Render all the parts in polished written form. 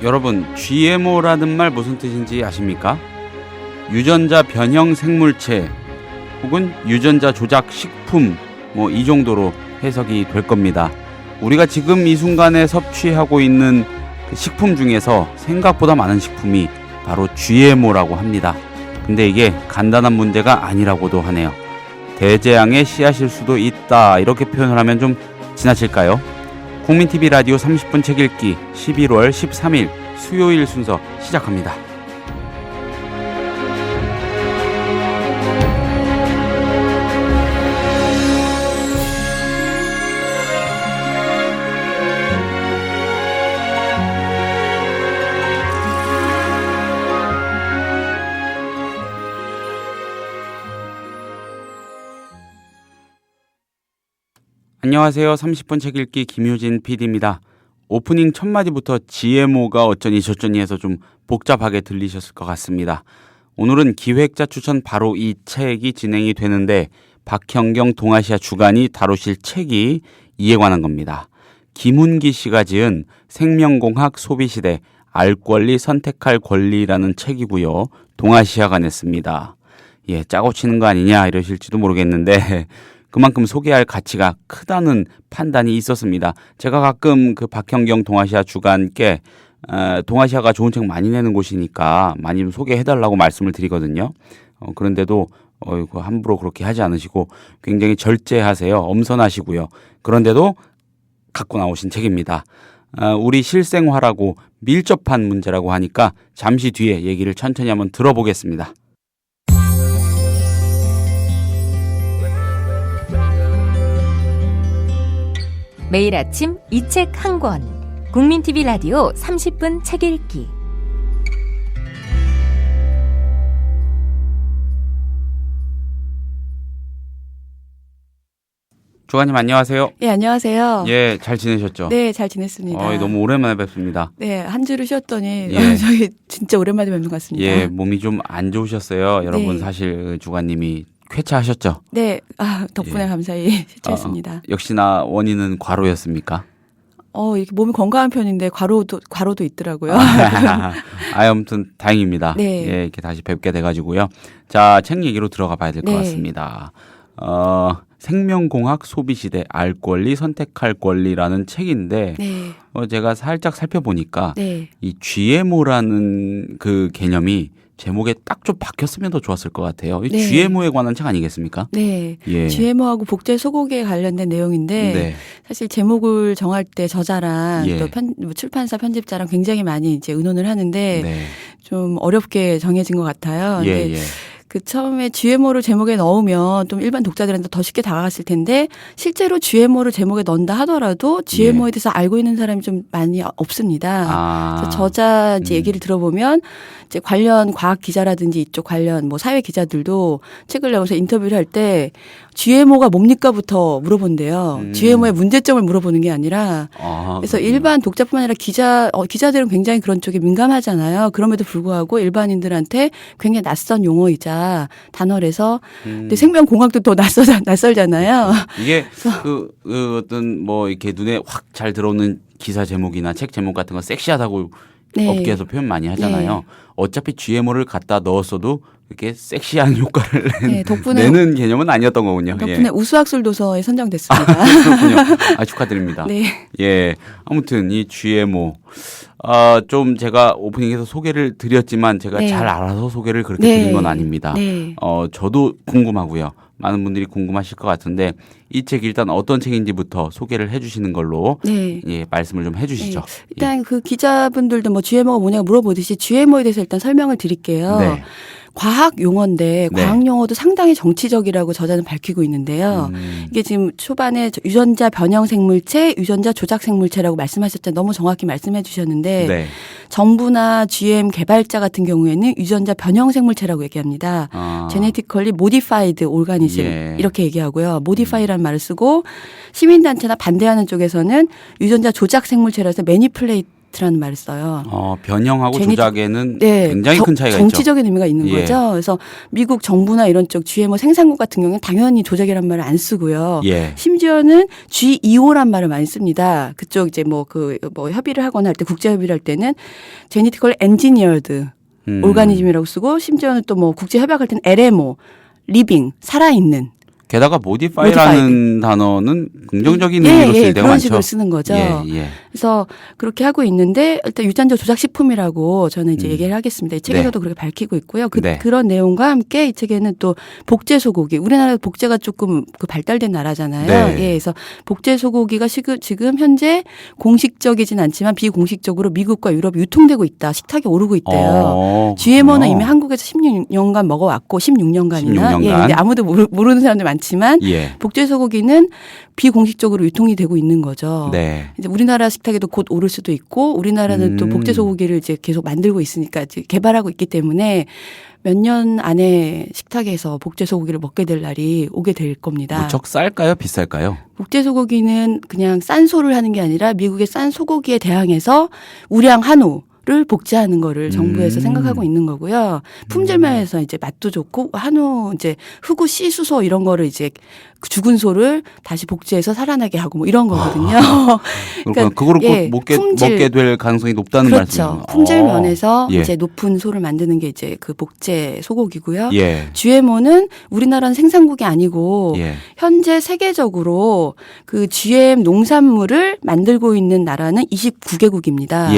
여러분, GMO라는 말 무슨 뜻인지 아십니까? 유전자 변형 생물체 혹은 유전자 조작 식품 이 정도로 해석이 될 겁니다. 우리가 지금 이 순간에 섭취하고 있는 그 식품 중에서 생각보다 많은 식품이 바로 GMO라고 합니다. 근데 이게 간단한 문제가 아니라고도 하네요. 대재앙의 씨앗일 수도 있다, 이렇게 표현을 하면 좀 지나칠까요? 국민TV 라디오 30분 책 읽기 11월 13일 수요일 순서 시작합니다. 안녕하세요. 30분 책 읽기 김효진 PD입니다. 오프닝 첫 마디부터 GMO가 어쩌니 저쩌니 해서 좀 복잡하게 들리셨을 것 같습니다. 오늘은 기획자 추천 바로 이 책이 진행이 되는데 박형경 동아시아 주간이 다루실 책이 이에 관한 겁니다. 김훈기 씨가 지은 생명공학 소비시대 알 권리 선택할 권리라는 책이고요. 동아시아가 냈습니다. 짜고 치는 거 아니냐 이러실지도 모르겠는데 그만큼 소개할 가치가 크다는 판단이 있었습니다. 제가 가끔 그 박형경 동아시아 주간께 동아시아가 좋은 책 많이 내는 곳이니까 많이 좀 소개해달라고 말씀을 드리거든요. 그런데도 함부로 그렇게 하지 않으시고 굉장히 절제하세요. 엄선하시고요. 그런데도 갖고 나오신 책입니다. 우리 실생활하고 밀접한 문제라고 하니까 잠시 뒤에 얘기를 천천히 한번 들어보겠습니다. 매일 아침 이 책 한 권. 국민TV 라디오 30분 책 읽기. 주간님 안녕하세요. 예, 안녕하세요. 예, 잘 지내셨죠? 네, 잘 지냈습니다. 너무 오랜만에 뵙습니다. 네, 한 주를 쉬었더니 저희 진짜 오랜만에 뵙는 것 같습니다. 예, 몸이 좀 안 좋으셨어요. 여러분. 네. 사실 주간님이 쾌차하셨죠? 네, 덕분에 감사히 실천했습니다. 역시나 원인은 과로였습니까? 이렇게 몸이 건강한 편인데 과로도 있더라고요. 아무튼 다행입니다. 네. 예, 이렇게 다시 뵙게 돼가지고요. 자, 책 얘기로 들어가 봐야 될 것 같습니다. 생명공학 소비시대 알 권리 선택할 권리라는 책인데 제가 살짝 살펴보니까 이 GMO라는 그 개념이 제목에 딱 좀 박혔으면 더 좋았을 것 같아요. 이 GMO에 관한 책 아니겠습니까? 네. 예. GMO하고 복제 소고기에 관련된 내용인데 사실 제목을 정할 때 저자랑 또 출판사 편집자랑 굉장히 많이 이제 의논을 하는데 좀 어렵게 정해진 것 같아요. 그 처음에 GMO를 제목에 넣으면 좀 일반 독자들한테 더 쉽게 다가갔을 텐데 실제로 GMO를 제목에 넣는다 하더라도 GMO에 대해서 알고 있는 사람이 좀 많이 없습니다. 그래서 저자 이제 얘기를 들어보면 이제 관련 과학 기자라든지 이쪽 관련 사회 기자들도 책을 내면서 인터뷰를 할 때 GMO가 뭡니까부터 물어본대요. GMO의 문제점을 물어보는 게 아니라 그래서 일반 독자뿐만 아니라 기자들은 굉장히 그런 쪽에 민감하잖아요. 그럼에도 불구하고 일반인들한테 굉장히 낯선 용어이자 단어라서 근데 생명공학도 더 낯설잖아요. 이게 어떤 이렇게 눈에 확 잘 들어오는 기사 제목이나 책 제목 같은 거 섹시하다고 업계에서 표현 많이 하잖아요. 어차피 GMO를 갖다 넣었어도 이렇게 섹시한 효과를 내는 개념은 아니었던 거군요. 덕분에 우수학술 도서에 선정됐습니다. 그렇군요. 축하드립니다. 네. 예, 아무튼 이 GMO 좀 제가 오프닝에서 소개를 드렸지만 제가 잘 알아서 소개를 그렇게 드린 건 아닙니다. 저도 궁금하고요. 많은 분들이 궁금하실 것 같은데 이 책 일단 어떤 책인지부터 소개를 해주시는 걸로 말씀을 좀 해주시죠. 일단 그 기자분들도 GMO가 뭐냐고 물어보듯이 GMO에 대해서 일단 설명을 드릴게요. 과학 용어인데 과학 용어도 상당히 정치적이라고 저자는 밝히고 있는데요. 이게 지금 초반에 유전자 변형 생물체, 유전자 조작 생물체라고 말씀하셨잖아요. 너무 정확히 말씀해 주셨는데 정부나 GM 개발자 같은 경우에는 유전자 변형 생물체라고 얘기합니다. Genetically modified organism 이렇게 얘기하고요. modify라는 말을 쓰고 시민단체나 반대하는 쪽에서는 유전자 조작 생물체라서 manipulate 제니트라는 말을 써요. 변형하고 제니트, 조작에는 네, 굉장히 큰 차이가 정치적인 의미가 있는 예. 거죠. 그래서 미국 정부나 이런 쪽 GMO 생산국 같은 경우는 당연히 조작이란 말을 안 쓰고요. 예. 심지어는 GEO란 말을 많이 씁니다. 그쪽 이제 뭐 협의를 하거나 할 때 국제 협의를 할 때는 제니티컬 엔지니어드 오르가니즘이라고 쓰고 심지어는 또 뭐 국제 협약할 때는 LMO 리빙 살아있는. 게다가 모디파이라는 단어는 긍정적인 의미로 쓸 때가 그런 많죠. 식으로 쓰는 거죠. 예. 그래서 그렇게 하고 있는데 일단 유전자 조작식품이라고 저는 이제 얘기를 하겠습니다. 이 책에서도 그렇게 밝히고 있고요. 그런 내용과 함께 이 책에는 또 복제 소고기, 우리나라 복제가 조금 발달된 나라잖아요. 네. 예, 그래서 복제 소고기가 지금 현재 공식적이진 않지만 비공식적으로 미국과 유럽 유통되고 있다. 식탁에 오르고 있대요. GMO는 이미 한국에서 16년간 먹어왔고 16년간이나. 예, 근데 아무도 모르는 사람들 많지만 복제 소고기는 비공식적으로 유통이 되고 있는 거죠. 네. 이제 우리나라 식탁에도 곧 오를 수도 있고 우리나라는 또 복제 소고기를 이제 계속 만들고 있으니까 이제 개발하고 있기 때문에 몇 년 안에 식탁에서 복제 소고기를 먹게 될 날이 오게 될 겁니다. 무척 쌀까요? 비쌀까요? 복제 소고기는 그냥 싼 소를 하는 게 아니라 미국의 싼 소고기에 대항해서 우량 한우를 복제하는 거를 정부에서 생각하고 있는 거고요. 품질면에서 이제 맛도 좋고 한우 이제 흑우 씨수소 이런 거를 이제 죽은 소를 다시 복제해서 살아나게 하고 뭐 이런 거거든요. 그러니까 그거를 꼭 먹게 될 가능성이 높다는 말씀이죠. 그렇죠. 품질 면에서 이제 높은 소를 만드는 게 이제 그 복제 소고기고요. GMO는 우리나라는 생산국이 아니고 현재 세계적으로 그 GM 농산물을 만들고 있는 나라는 29개국입니다.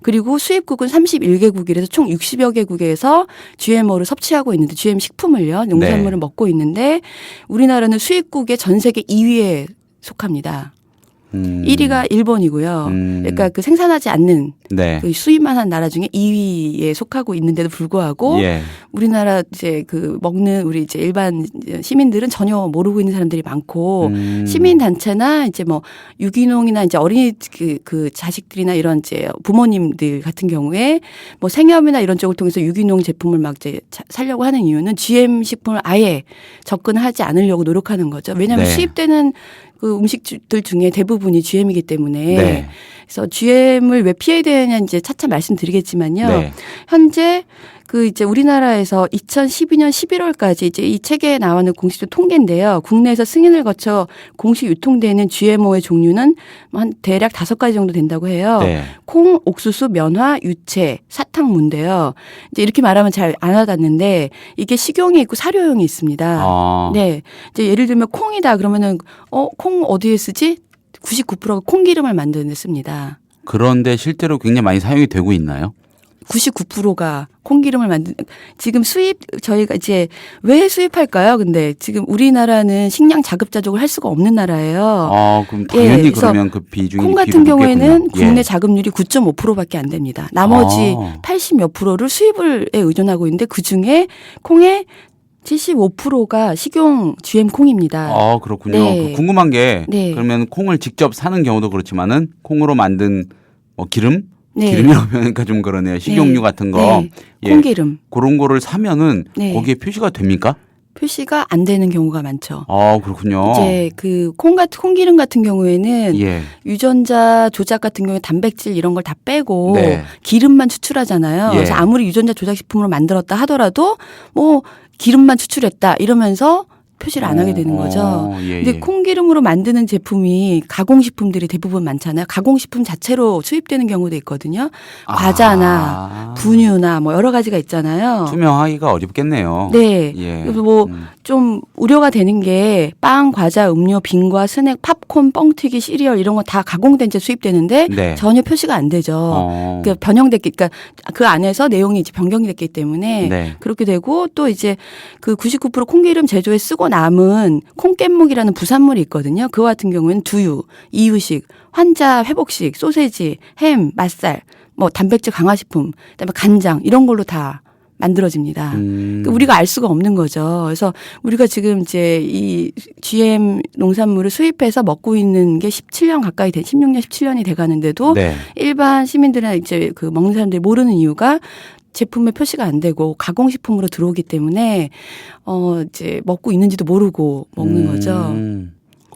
그리고 수입국은 31개국이라서 총 60여 개국에서 GMO를 섭취하고 있는데 GM 식품을요. 농산물을 먹고 있는데 우리나라는 수입국의 전 세계 2위에 속합니다. 1위가 일본이고요. 그러니까 그 생산하지 않는 그 수입만 한 나라 중에 2위에 속하고 있는데도 불구하고 우리나라 이제 그 먹는 우리 이제 일반 시민들은 전혀 모르고 있는 사람들이 많고 시민 단체나 이제 뭐 유기농이나 이제 어린이 그 자식들이나 이런 이제 부모님들 같은 경우에 뭐 생협이나 이런 쪽을 통해서 유기농 제품을 막 이제 살려고 하는 이유는 GM 식품을 아예 접근하지 않으려고 노력하는 거죠. 왜냐하면 수입되는 그 음식들 중에 대부분이 GM이기 때문에 그래서 GM을 왜 피해야 되느냐 이제 차차 말씀드리겠지만요. 현재 그 이제 우리나라에서 2012년 11월까지 이제 이 책에 나오는 공식적 통계인데요. 국내에서 승인을 거쳐 공식 유통되는 GMO의 종류는 한 대략 5가지 정도 된다고 해요. 콩, 옥수수, 면화, 유채, 사탕, 무인데요. 이제 이렇게 말하면 잘 안 와닿는데 이게 식용이 있고 사료용이 있습니다. 이제 예를 들면 콩이다 그러면은 콩 어디에 쓰지? 99%가 콩기름을 만드는 데 씁니다. 그런데 실제로 굉장히 많이 사용이 되고 있나요? 99%가 콩기름을 지금 저희가 이제 왜 수입할까요? 근데 지금 우리나라는 식량 자급자족을 할 수가 없는 나라예요. 그럼 당연히 그러면 그 비중이 콩 같은 경우에는 국내 자급률이 9.5%밖에 안 됩니다. 나머지 80몇 %를 수입에 의존하고 있는데 그중에 콩의 75%가 식용 GM 콩입니다. 그렇군요. 궁금한 게 그러면 콩을 직접 사는 경우도 그렇지만은 콩으로 만든 기름? 기름이라고 하니까 좀 그러네요. 식용유 같은 거. 콩기름. 그런 거를 사면은 거기에 표시가 됩니까? 표시가 안 되는 경우가 많죠. 그렇군요. 이제 그 콩기름 같은 경우에는 유전자 조작 같은 경우에 단백질 이런 걸 다 빼고 기름만 추출하잖아요. 그래서 아무리 유전자 조작 식품으로 만들었다 하더라도 뭐 기름만 추출했다 이러면서 표시를 안 하게 되는 거죠. 근데 콩기름으로 만드는 제품이 가공식품들이 대부분 많잖아요. 가공식품 자체로 수입되는 경우도 있거든요. 과자나 분유나 뭐 여러 가지가 있잖아요. 투명하기가 어렵겠네요. 그래서 뭐 좀 우려가 되는 게 빵, 과자, 음료, 빙과, 스낵, 팝콘, 뻥튀기, 시리얼 이런 거 다 가공된 채 수입되는데 전혀 표시가 안 되죠. 그러니까 그러니까 그 안에서 내용이 이제 변경이 됐기 때문에 그렇게 되고 또 이제 그 99% 콩기름 제조에 쓰고 남은 콩깻묵이라는 부산물이 있거든요. 그와 같은 경우에는 두유, 이유식, 환자 회복식, 소세지, 햄, 맛살, 뭐 단백질 강화식품, 그다음에 간장 이런 걸로 다 만들어집니다. 그러니까 우리가 알 수가 없는 거죠. 그래서 우리가 지금 이제 이 GM 농산물을 수입해서 먹고 있는 게 17년 가까이 16년, 17년이 돼 가는데도 일반 시민들이나 이제 그 먹는 사람들이 모르는 이유가 제품에 표시가 안 되고 가공식품으로 들어오기 때문에 이제 먹고 있는지도 모르고 먹는 거죠.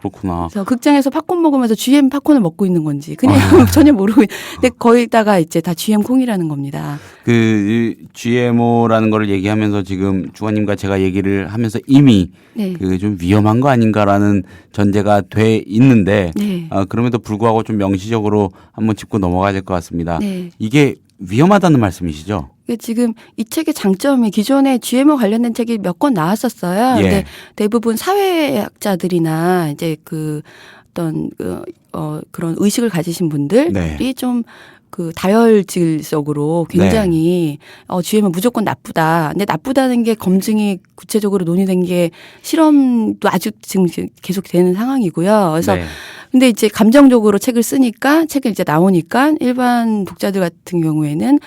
그렇구나. 그래서 극장에서 팝콘 먹으면서 GM 팝콘을 먹고 있는 건지 그냥 전혀 모르고 근데 거기다가 이제 다 GM 콩이라는 겁니다. 그 GMO라는 거를 얘기하면서 지금 주관님과 제가 얘기를 하면서 이미 네. 그 좀 위험한 거 아닌가라는 전제가 돼 있는데 네. 그럼에도 불구하고 좀 명시적으로 한번 짚고 넘어가야 될 것 같습니다. 네. 이게 위험하다는 말씀이시죠? 지금 이 책의 장점이 기존에 GMO 관련된 책이 몇 권 나왔었어요. 예. 근데 대부분 사회학자들이나 이제 그 어떤 그런 의식을 가지신 분들이 네. 좀 그 다혈질적으로 굉장히 GM은 무조건 나쁘다. 근데 나쁘다는 게 검증이 구체적으로 논의된 게 실험도 아직 지금 계속 되는 상황이고요. 그래서 네. 근데 이제 감정적으로 책을 쓰니까 책을 이제 나오니까 일반 독자들 같은 경우에는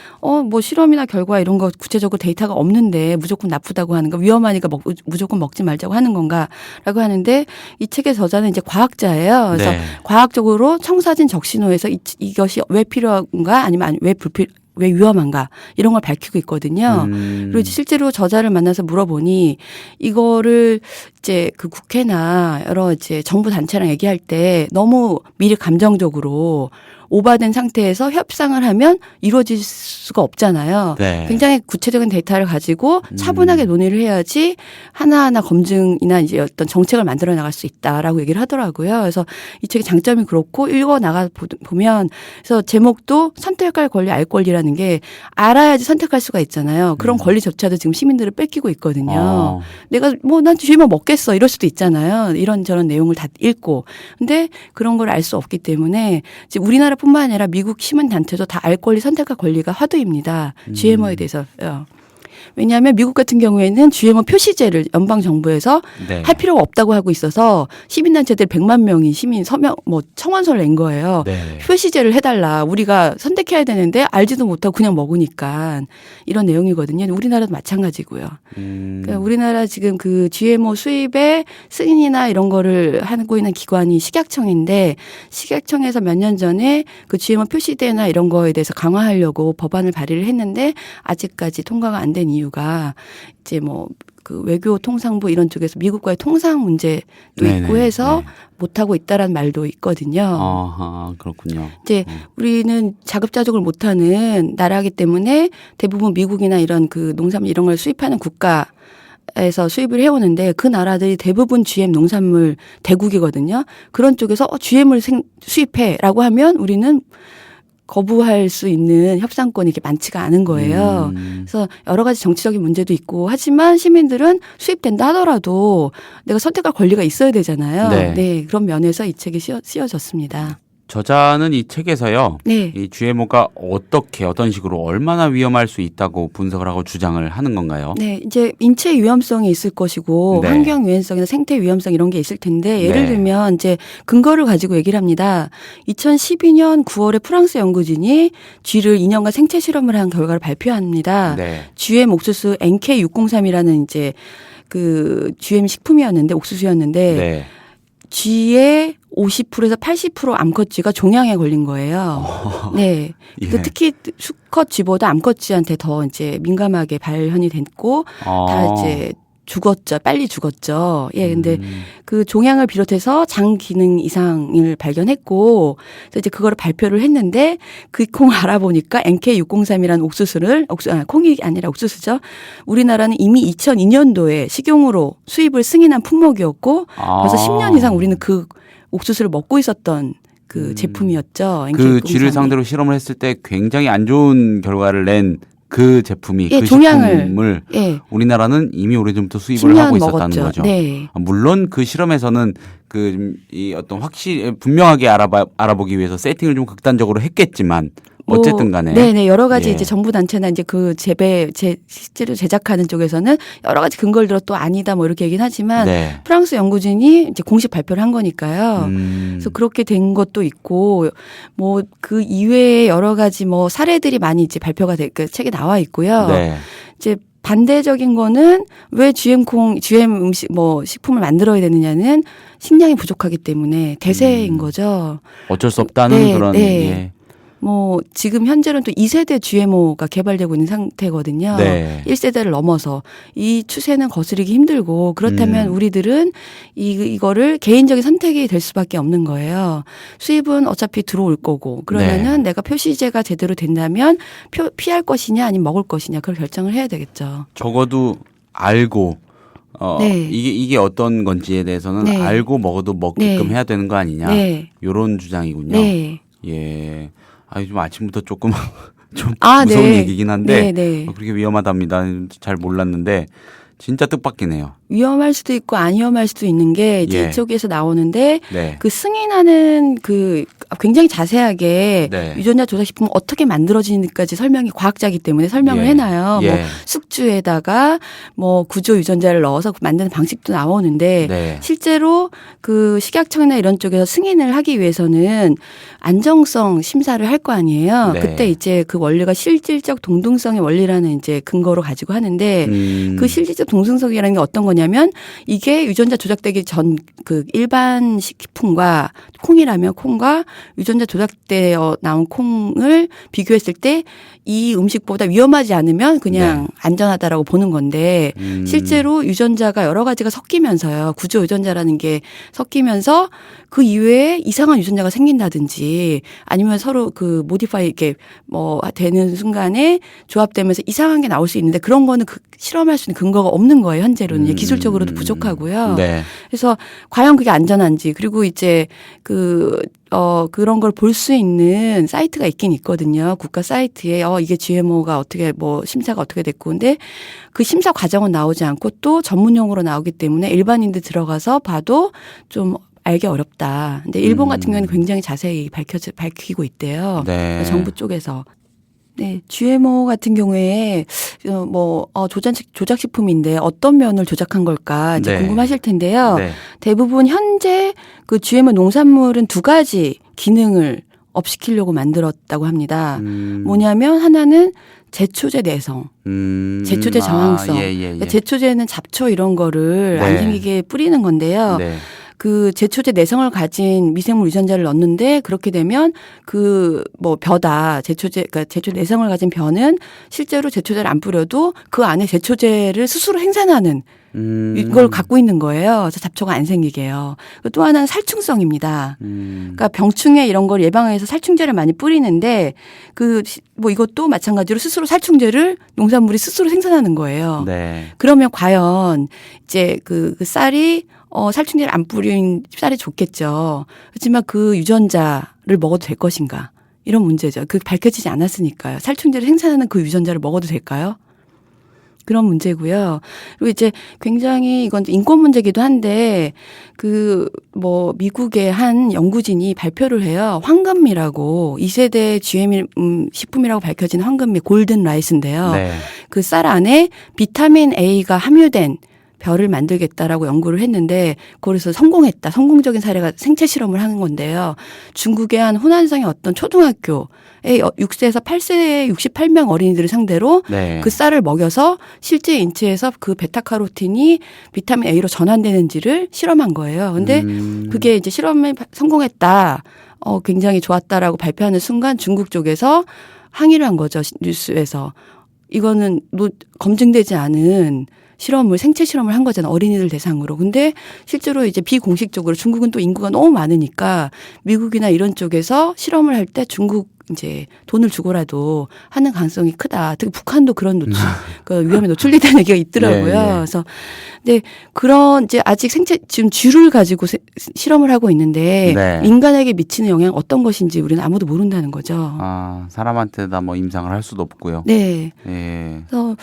뭐 실험이나 결과 이런 거 구체적으로 데이터가 없는데 무조건 나쁘다고 하는 거 위험하니까 무조건 먹지 말자고 하는 건가라고 하는데 이 책의 저자는 이제 과학자예요. 그래서 네. 과학적으로 청사진 적신호에서 이것이 왜 필요한가 아니면 왜 위험한가 이런 걸 밝히고 있거든요. 그리고 실제로 저자를 만나서 물어보니 이거를 이제 그 국회나 여러 이제 정부 단체랑 얘기할 때 너무 미리 감정적으로 오바된 상태에서 협상을 하면 이루어질 수가 없잖아요. 네. 굉장히 구체적인 데이터를 가지고 차분하게 논의를 해야지 하나하나 검증이나 이제 어떤 정책을 만들어 나갈 수 있다라고 얘기를 하더라고요. 그래서 이 책의 장점이 그렇고 읽어 나가 보면 그래서 제목도 선택할 권리 알 권리라는 게 알아야지 선택할 수가 있잖아요. 그런 권리조차도 지금 시민들을 뺏기고 있거든요. 내가 뭐 난 GMO 먹겠어 이럴 수도 있잖아요. 이런저런 내용을 다 읽고. 근데 그런 걸 알 수 없기 때문에 지금 우리나라뿐만 아니라 미국 시민단체도 다 알 권리 선택할 권리가 화두입니다. GMO에 대해서. 왜냐하면 미국 같은 경우에는 GMO 표시제를 연방 정부에서 네. 할 필요가 없다고 하고 있어서 시민단체들 100만 명이 시민 서명 뭐 청원서를 낸 거예요. 네. 표시제를 해달라. 우리가 선택해야 되는데 알지도 못하고 그냥 먹으니까 이런 내용이거든요. 우리나라도 마찬가지고요. 그러니까 우리나라 지금 그 GMO 수입의 승인이나 이런 거를 하고 있는 기관이 식약청인데 식약청에서 몇 년 전에 그 GMO 표시제나 이런 거에 대해서 강화하려고 법안을 발의를 했는데 아직까지 통과가 안 된 이유가 이제 뭐 그 외교 통상부 이런 쪽에서 미국과의 통상 문제도 네네. 있고 해서 네. 못하고 있다라는 말도 있거든요. 아하, 그렇군요. 이제 우리는 자급자족을 못하는 나라이기 때문에 대부분 미국이나 이런 그 농산물 이런 걸 수입하는 국가에서 수입을 해오는데 그 나라들이 대부분 GM 농산물 대국이거든요. 그런 쪽에서 GM을 수입해라고 하면 우리는 거부할 수 있는 협상권이 이렇게 많지가 않은 거예요. 그래서 여러 가지 정치적인 문제도 있고 하지만 시민들은 수입된다 하더라도 내가 선택할 권리가 있어야 되잖아요. 네. 그런 면에서 이 책이 쓰여졌습니다. 저자는 이 책에서요. 네. 이 GMO가 어떤 식으로 얼마나 위험할 수 있다고 분석을 하고 주장을 하는 건가요? 네, 이제 인체 위험성이 있을 것이고 네. 환경 유해성이나 생태 위험성 이런 게 있을 텐데 예를 네. 들면 이제 근거를 가지고 얘기를 합니다. 2012년 9월에 프랑스 연구진이 쥐를 2년간 생체 실험을 한 결과를 발표합니다. 네. GM 옥수수 NK603이라는 이제 그 GM 식품이었는데 옥수수였는데 네. 쥐의 50%에서 80% 암컷쥐가 종양에 걸린 거예요. 네. 예. 특히 수컷 쥐보다 암컷 쥐한테 더 이제 민감하게 발현이 됐고 다 이제 죽었죠. 빨리 죽었죠. 예, 근데 그 종양을 비롯해서 장 기능 이상을 발견했고, 그래서 이제 그거를 발표를 했는데 그 콩 알아보니까 NK603이라는 옥수수를, 콩이 아니라 옥수수죠. 우리나라는 이미 2002년도에 식용으로 수입을 승인한 품목이었고, 벌써 10년 이상 우리는 그 옥수수를 먹고 있었던 그 제품이었죠. 그 쥐를 상대로 실험을 했을 때 굉장히 안 좋은 결과를 낸 그 제품이 예, 그 종양을, 식품을 예. 우리나라는 이미 오래전부터 수입을 하고 있었다는 먹었죠. 거죠. 네. 물론 그 실험에서는 이 어떤 분명하게 알아보기 위해서 세팅을 좀 극단적으로 했겠지만 어쨌든 간에. 네네. 여러 가지 예. 이제 정부 단체나 이제 그 실제로 제작하는 쪽에서는 여러 가지 근거를 들어 또 아니다 뭐 이렇게 얘기는 하지만 네. 프랑스 연구진이 이제 공식 발표를 한 거니까요. 그래서 그렇게 된 것도 있고 뭐 그 이외에 여러 가지 뭐 사례들이 많이 이제 발표가 그 책에 나와 있고요. 네. 이제 반대적인 거는 왜 GM 음식 뭐 식품을 만들어야 되느냐는 식량이 부족하기 때문에 대세인 거죠. 어쩔 수 없다는 네, 그런. 네. 예. 뭐 지금 현재는 또 2세대 GMO가 개발되고 있는 상태거든요. 네. 1세대를 넘어서 이 추세는 거스르기 힘들고 그렇다면 우리들은 이거를 개인적인 선택이 될 수밖에 없는 거예요. 수입은 어차피 들어올 거고 그러면은 내가 표시제가 제대로 된다면 피할 것이냐 아니면 먹을 것이냐 그걸 결정을 해야 되겠죠. 적어도 알고 네. 이게 어떤 건지에 대해서는 네. 알고 먹어도 먹게끔 네. 해야 되는 거 아니냐. 네. 이런 주장이군요. 네. 예. 좀 아침부터 조금 좀 무서운 네. 얘기긴 한데 네. 그렇게 위험하답니다. 잘 몰랐는데 진짜 뜻밖이네요. 위험할 수도 있고 안 위험할 수도 있는 게 이제 이쪽에서 나오는데 네. 그 승인하는 그 굉장히 자세하게 네. 유전자 조작식품 어떻게 만들어지는지까지 설명이 과학자이기 때문에 설명을 해놔요. 뭐 숙주에다가 뭐 구조 유전자를 넣어서 만드는 방식도 나오는데 실제로 그 식약청이나 이런 쪽에서 승인을 하기 위해서는 안정성 심사를 할 거 아니에요. 그때 이제 그 원리가 실질적 동등성의 원리라는 이제 근거로 가지고 하는데 그 실질적 동등성이라는 게 어떤 거냐면 이게 유전자 조작되기 전 그 일반 식품과 콩이라면 콩과 유전자 조작되어 나온 콩을 비교했을 때 이 음식보다 위험하지 않으면 그냥 안전하다라고 보는 건데 실제로 유전자가 여러 가지가 섞이면서요. 구조 유전자라는 게 섞이면서 그 이외에 이상한 유전자가 생긴다든지 아니면 서로 그 모디파이 이렇게 뭐 되는 순간에 조합되면서 이상한 게 나올 수 있는데 그런 거는 실험할 수 있는 근거가 없는 거예요. 현재로는 기술적으로도 부족하고요. 그래서 과연 그게 안전한지 그리고 이제 그런 걸 볼 수 있는 사이트가 있긴 있거든요. 국가 사이트에 이게 GMO가 어떻게 뭐 심사가 어떻게 됐고 근데 그 심사 과정은 나오지 않고 또 전문용어로 나오기 때문에 일반인들 들어가서 봐도 좀 알기 어렵다. 근데 일본 같은 경우는 굉장히 자세히 밝히고 있대요. 정부 쪽에서. 네, GMO 같은 경우에 조작식품인데 어떤 면을 조작한 걸까 이제 궁금하실 텐데요. 대부분 현재 그 GMO 농산물은 두 가지 기능을 업시키려고 만들었다고 합니다. 뭐냐면 하나는 제초제 내성, 제초제 저항성. 그러니까 제초제는 잡초 이런 거를 안 생기게 뿌리는 건데요. 그 제초제 내성을 가진 미생물 유전자를 넣는데 그렇게 되면 그 뭐 벼다 그러니까 제초제 내성을 가진 벼는 실제로 제초제를 안 뿌려도 그 안에 제초제를 스스로 생산하는 이걸 갖고 있는 거예요. 그래서 잡초가 안 생기게요. 또 하나는 살충성입니다. 그러니까 병충해 이런 걸 예방하기 위해서 살충제를 많이 뿌리는데 뭐 이것도 마찬가지로 스스로 살충제를 농산물이 스스로 생산하는 거예요. 그러면 과연 이제 그 쌀이 살충제를 안 뿌린 쌀이 좋겠죠. 그렇지만 그 유전자를 먹어도 될 것인가? 이런 문제죠. 밝혀지지 않았으니까요. 살충제를 생산하는 그 유전자를 먹어도 될까요? 그런 문제고요. 그리고 이제 굉장히 이건 인권 문제기도 한데 미국의 한 연구진이 발표를 해요. 황금미라고 2세대 GM 식품이라고 밝혀진 황금미 골든 라이스인데요. 그 쌀 안에 비타민 A가 함유된 벼를 만들겠다라고 연구를 했는데 그래서 성공했다. 성공적인 사례가 생체 실험을 하는 건데요. 중국의 한 호난성의 어떤 초등학교에 6세에서 8세 68명 어린이들을 상대로 그 쌀을 먹여서 실제 인체에서 그 베타카로틴이 비타민 A로 전환되는지를 실험한 거예요. 근데 그게 이제 실험에 성공했다. 굉장히 좋았다라고 발표하는 순간 중국 쪽에서 항의를 한 거죠. 뉴스에서. 이거는 검증되지 않은 생체 실험을 한 거잖아요. 어린이들 대상으로. 근데 실제로 이제 비공식적으로 중국은 또 인구가 너무 많으니까 미국이나 이런 쪽에서 실험을 할 때 중국 이제 돈을 주고라도 하는 가능성이 크다. 특히 북한도 그런 그 위험에 노출됐다는 얘기가 있더라고요. 그래서 근데 그런 이제 아직 지금 쥐를 가지고 실험을 하고 있는데 인간에게 미치는 영향 어떤 것인지 우리는 아무도 모른다는 거죠. 사람한테다 뭐 임상을 할 수도 없고요. 그래서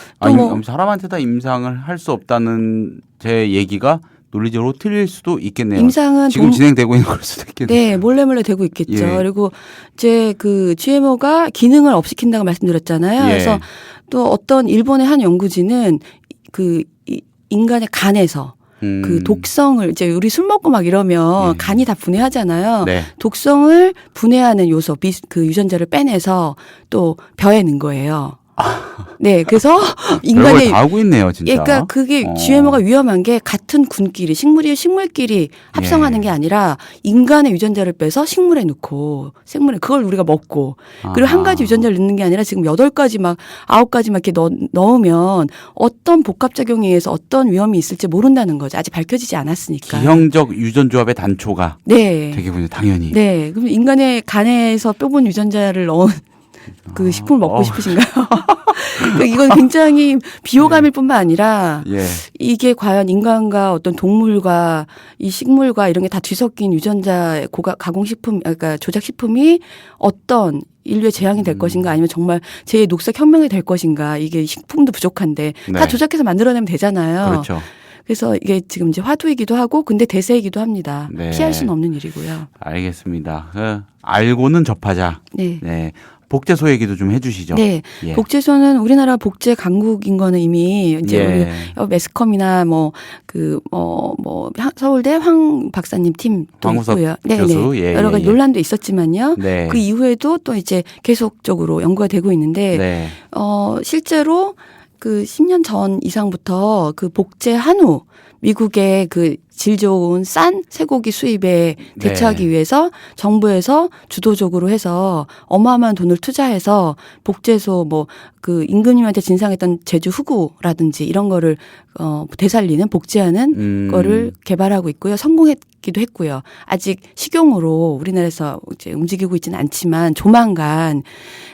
사람한테다 임상을 할 수 없다는 제 얘기가 논리적으로 틀릴 수도 있겠네요. 임상은 지금 진행되고 있는 걸 수도 있겠네요. 몰래 되고 있겠죠. 그리고 이제 그 GMO가 기능을 업시킨다고 말씀드렸잖아요. 그래서 또 어떤 일본의 한 연구진은 그 인간의 간에서 그 독성을 이제 우리 술 먹고 막 이러면 간이 다 분해하잖아요. 독성을 분해하는 요소, 그 유전자를 빼내서 또 벼에 넣은 거예요. 네, 그래서 별걸 인간의 다 하고 있네요, 진짜. 그러니까 그게 GMO가 위험한 게 같은 군끼리 식물끼리 합성하는 게 아니라 인간의 유전자를 빼서 식물에 넣고 생물에 그걸 우리가 먹고 그리고 한 가지 유전자를 넣는 게 아니라 지금 8가지 막 9가지 막 이렇게 넣으면 어떤 복합작용에 의해서 어떤 위험이 있을지 모른다는 거죠. 아직 밝혀지지 않았으니까. 기형적 유전조합의 단초가 네. 되겠군요, 당연히. 네. 그럼 인간의 간에서 뼈본 유전자를 넣은 그 식품을 먹고 싶으신가요? 그러니까 이건 굉장히 비호감일 뿐만 아니라 예. 이게 과연 인간과 어떤 동물과 이 식물과 이런 게 다 뒤섞인 유전자 가공식품, 그러니까 조작식품이 어떤 인류의 재앙이 될 것인가 아니면 정말 제 녹색혁명이 될 것인가 이게 식품도 부족한데 다 네. 조작해서 만들어내면 되잖아요. 그렇죠. 그래서 이게 지금 이제 화두이기도 하고 근데 대세이기도 합니다. 네. 피할 수는 없는 일이고요. 알겠습니다. 알고는 접하자. 네. 네. 복제소 얘기도 좀 해주시죠. 네. 예. 복제소는 우리나라 복제 강국인 거는 이미 이제 예. 우리 매스컴이나 서울대 황 박사님 팀도 황우석 있고요. 교수. 예, 여러 가지 예. 논란도 있었지만요. 네. 그 이후에도 또 이제 계속적으로 연구가 되고 있는데 네. 실제로 그 10년 전 이상부터 그 복제 한우 미국의 그 질 좋은 싼 쇠고기 수입에 대처하기 위해서 정부에서 주도적으로 해서 어마어마한 돈을 투자해서 복제소 그 임금님한테 진상했던 제주 후구라든지 이런 거를 되살리는 복제하는 거를 개발하고 있고요. 성공했기도 했고요. 아직 식용으로 우리나라에서 이제 움직이고 있지는 않지만 조만간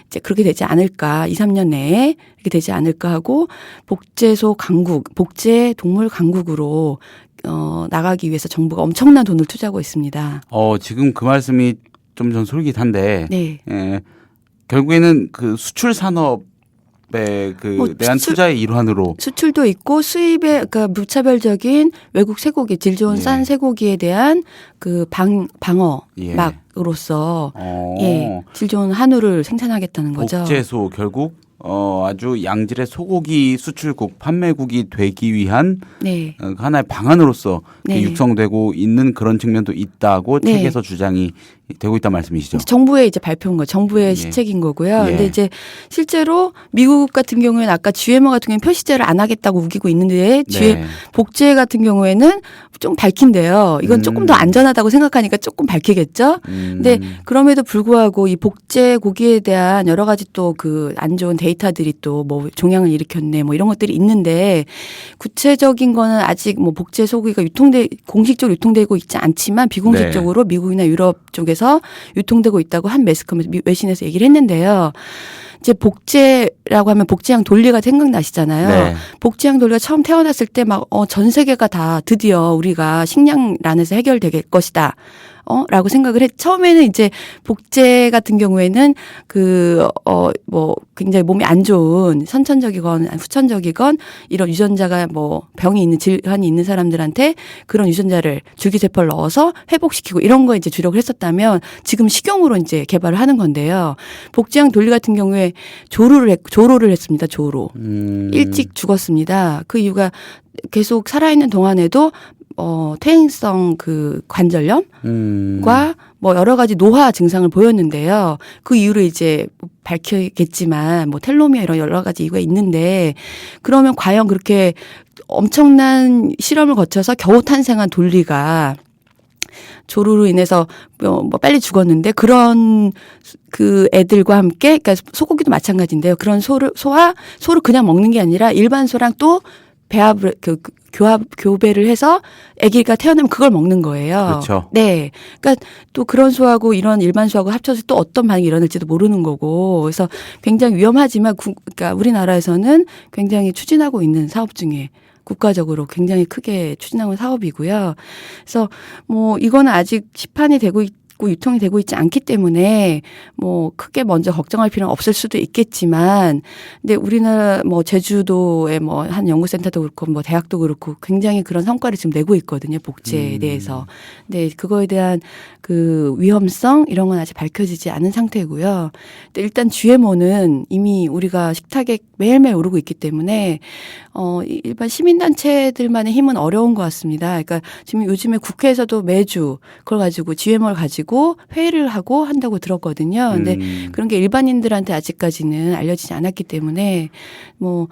이제 그렇게 되지 않을까. 2, 3년 내에 이렇게 되지 않을까 하고 복제소 강국, 복제 동물 강국으로 나가기 위해서 정부가 엄청난 돈을 투자하고 있습니다. 지금 그 말씀이 좀 전 솔깃한데, 네. 예, 결국에는 그 수출 산업에 대한 투자의 일환으로 수출도 있고 수입에 그러니까 무차별적인 외국 쇠고기 질 좋은 싼 쇠고기에 대한 그 방어 막으로서 질 좋은 한우를 생산하겠다는 거죠. 복제소 결국 아주 양질의 소고기 수출국, 판매국이 되기 위한 하나의 방안으로서 육성되고 있는 그런 측면도 있다고 책에서 주장이 되고 있다는 말씀이시죠. 정부의 이제 발표인 거, 정부의 시책인 거고요. 근데 이제 실제로 미국 같은 경우에는 아까 GMO 같은 경우는 표시제를 안 하겠다고 우기고 있는데 복제 같은 경우에는 좀 밝힌대요. 이건 조금 더 안전하다고 생각하니까 조금 밝히겠죠. 근데 그럼에도 불구하고 이 복제 고기에 대한 여러 가지 또 그 안 좋은 데이터들이 또 종양을 일으켰네 이런 것들이 있는데 구체적인 거는 아직 복제 소고기가 공식적으로 유통되고 있지 않지만 비공식적으로 미국이나 유럽 쪽에서 유통되고 있다고 한 매스컴에서 외신에서 얘기를 했는데요. 이제 복제라고 하면 복제양 돌리가 생각나시잖아요. 네. 복제양 돌리가 처음 태어났을 때 전 세계가 다 드디어 우리가 식량난에서 해결될 것이다. 라고 생각을 처음에는 이제 복제 같은 경우에는 굉장히 몸이 안 좋은 선천적이건 후천적이건 이런 유전자가 병이 있는 질환이 있는 사람들한테 그런 유전자를 줄기세포를 넣어서 회복시키고 이런 거 이제 주력을 했었다면 지금 식용으로 이제 개발을 하는 건데요. 복제양 돌리 같은 경우에 조로를 했습니다. 조로. 일찍 죽었습니다. 그 이유가 계속 살아있는 동안에도 퇴행성 그 관절염과 여러 가지 노화 증상을 보였는데요. 그 이유로 이제 밝히겠지만 텔로미어 이런 여러 가지 이유가 있는데 그러면 과연 그렇게 엄청난 실험을 거쳐서 겨우 탄생한 돌리가 조루로 인해서 빨리 죽었는데 그런 그 애들과 함께 그러니까 소고기도 마찬가지인데요. 그런 소를 그냥 먹는 게 아니라 일반 소랑 또 배합을 교배를 해서 아기가 태어나면 그걸 먹는 거예요. 그렇죠. 네. 그러니까 또 그런 소하고 이런 일반 소하고 합쳐서 또 어떤 반응이 일어날지도 모르는 거고. 그래서 굉장히 위험하지만 그러니까 우리나라에서는 굉장히 추진하고 있는 사업 중에 국가적으로 굉장히 크게 추진하고 있는 사업이고요. 그래서 이거는 아직 시판이 되고 있고 유통이 되고 있지 않기 때문에 크게 먼저 걱정할 필요는 없을 수도 있겠지만 근데 우리나라 제주도의 한 연구센터도 그렇고 대학도 그렇고 굉장히 그런 성과를 지금 내고 있거든요. 복제에 대해서. 근데 그거에 대한 그 위험성 이런 건 아직 밝혀지지 않은 상태고요. 근데 일단 GMO는 이미 우리가 식탁에 매일매일 오르고 있기 때문에 일반 시민단체들만의 힘은 어려운 것 같습니다. 그러니까 지금 요즘에 국회에서도 매주 그걸 가지고 GMO를 가지고 가지고 회의를 하고 한다고 들었거든요. 근데 그런 게 일반인들한테 아직까지는 알려지지 않았기 때문에 뭐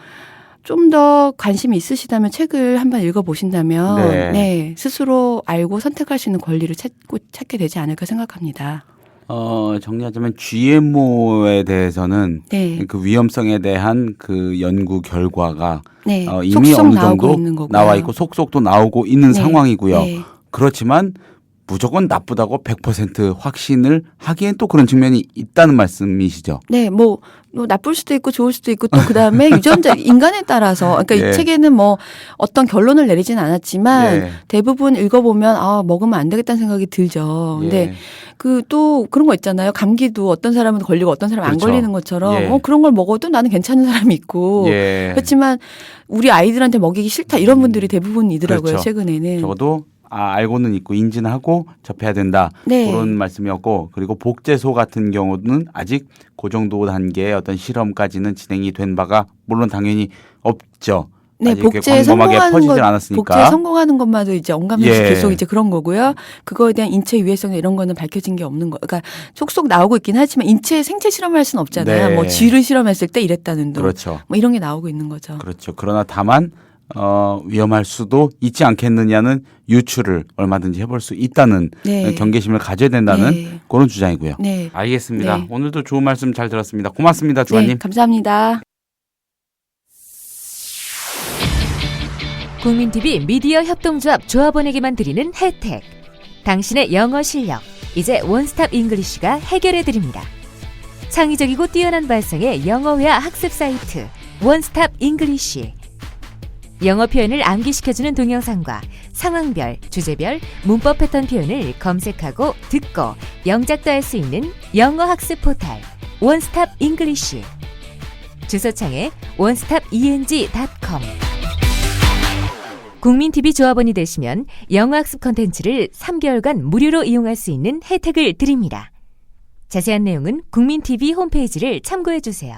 좀 더 관심이 있으시다면 책을 한번 읽어보신다면 네, 스스로 알고 선택할 수 있는 권리를 찾게 되지 않을까 생각합니다. 정리하자면 GMO에 대해서는 그 위험성에 대한 그 연구 결과가 이미 어느 정도 나와 있고 속속도 나오고 있는 상황이고요. 그렇지만 무조건 나쁘다고 100% 확신을 하기엔 또 그런 측면이 있다는 말씀이시죠? 네, 뭐 나쁠 수도 있고 좋을 수도 있고 또 그다음에 유전자 인간에 따라서 그러니까 이 책에는 뭐 어떤 결론을 내리진 않았지만 대부분 읽어보면 먹으면 안 되겠다는 생각이 들죠. 근데 그 또 그런 거 있잖아요. 감기도 어떤 사람은 걸리고 어떤 사람은 안 걸리는 것처럼 그런 걸 먹어도 나는 괜찮은 사람이 있고 그렇지만 우리 아이들한테 먹이기 싫다 이런 분들이 대부분이더라고요. 최근에는. 적어도 알고는 있고 인지는 하고 접해야 된다. 그런 말씀이었고 그리고 복제소 같은 경우는 아직 그 정도 단계의 어떤 실험까지는 진행이 된 바가 물론 당연히 없죠. 네, 복제에 성공하는 것마저 이제 언감해서 계속 이제 그런 거고요. 그거에 대한 인체 유해성 이런 거는 밝혀진 게 없는 거. 그러니까 속속 나오고 있긴 하지만 생체 실험을 할 수는 없잖아요. 뭐 쥐를 실험했을 때 이랬다는 둥. 뭐 이런 게 나오고 있는 거죠. 그렇죠. 그러나 다만 위험할 수도 있지 않겠느냐는 유추를 얼마든지 해볼 수 있다는 경계심을 가져야 된다는 그런 주장이고요. 알겠습니다. 오늘도 좋은 말씀 잘 들었습니다. 고맙습니다, 주관님. 감사합니다. 국민TV 미디어 협동조합 조합원에게만 드리는 혜택. 당신의 영어 실력, 이제 원스톱 잉글리쉬가 해결해드립니다. 창의적이고 뛰어난 발성의 영어회화 학습 사이트 원스톱 잉글리쉬. 영어 표현을 암기시켜주는 동영상과 상황별, 주제별, 문법 패턴 표현을 검색하고 듣고 영작도 할 수 있는 영어 학습 포탈 원스톱 잉글리쉬. 주소창에 onestopeng.com. 국민TV 조합원이 되시면 영어학습 콘텐츠를 3개월간 무료로 이용할 수 있는 혜택을 드립니다. 자세한 내용은 국민TV 홈페이지를 참고해주세요.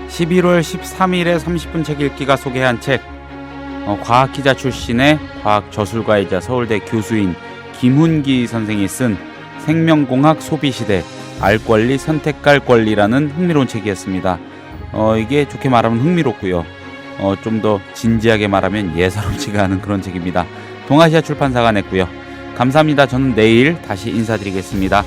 (11월 13일에) 30분 책 읽기가 소개한 책, 과학기자 출신의 과학저술가이자 서울대 교수인 김훈기 선생이 쓴 생명공학 소비시대 알권리 선택할 권리라는 흥미로운 책이었습니다. 이게 좋게 말하면 흥미롭고요. 좀 더 진지하게 말하면 예사롭지가 않은 그런 책입니다. 동아시아 출판사가 냈고요. 감사합니다. 저는 내일 다시 인사드리겠습니다.